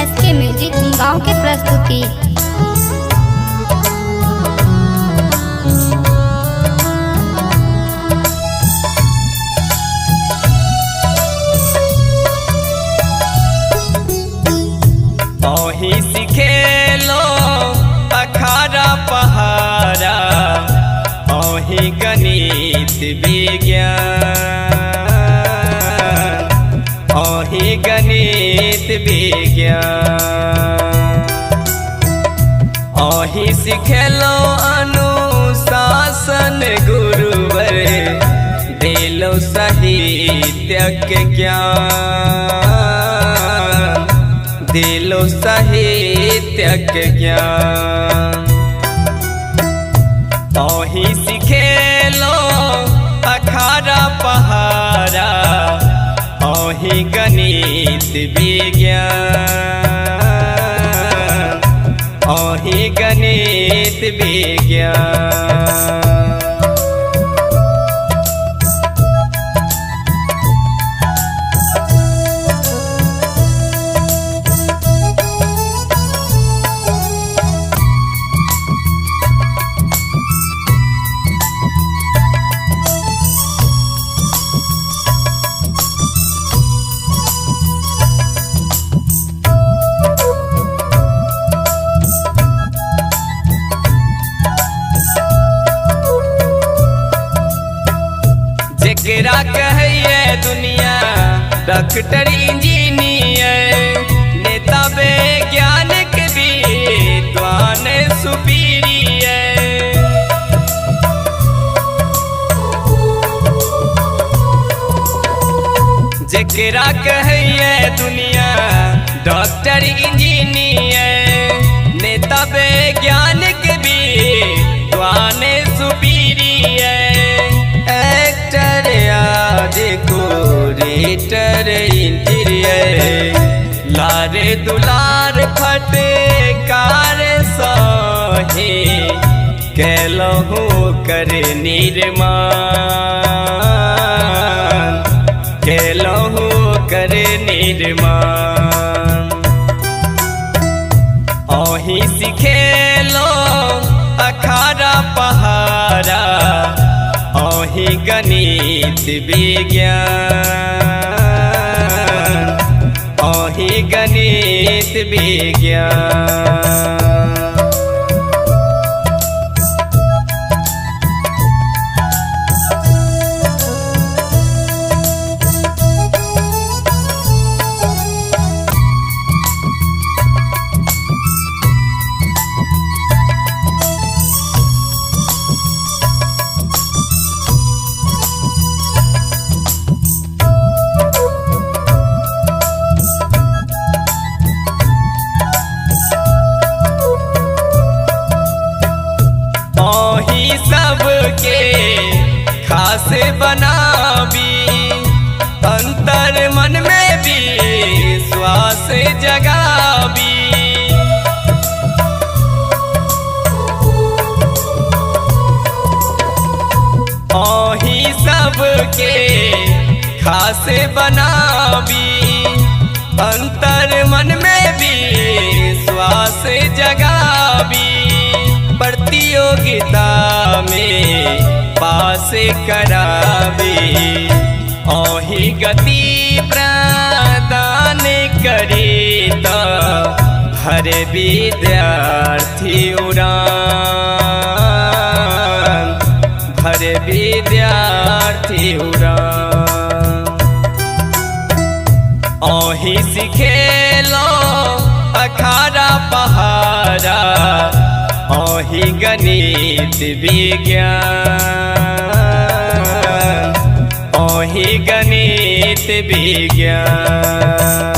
SK music गाँव के प्रस्तुति। ओही सिखेलो अखाड़ा पहाड़ा, ओही गणित विज्ञान, ओही गणित विज्ञान। ओही सिखेलो अनुशासन गुरुवर, दिलो साहित्य के ज्ञान, दिलो साहित्य के ज्ञान। ओही सिखेलो अखाड़ा पहाड़ा, ओही गणित विज्ञान, ओही गणित विज्ञान। जेकरा कहिए दुनिया डॉक्टर इंजीनियर, नेता वैज्ञानिक विद्वान सुपीरियर। जेकरा कहिए दुनिया डॉक्टर इंजीनियर, नेता वैज्ञानिक विद्वान सुपीरियर। डेकोरेटर इंटीरियर, लारे दुलार फटकार सहे, कैलहु कर निर्माण, कैलहु कर निर्माण। ओही सिखेलो अखाड़ा पहाड़ा, ओही गणित विज्ञान, ओही गणित विज्ञान। सबके खास बनाबी, अंतर मन में भी विश्वास जगाबी। ओही सबके खास बनाबी, अंतर मन में भी विश्वास जगाबी। प्रतियोगिता में पास करावे, ओही गति प्रदान करे तो हर विद्यार्थी उड़ान, हर विद्यार्थी उड़ान। ओही सिखेलो अखाड़ा पहाड़ा, ओही गणित विज्ञान, ओही गणित विज्ञान।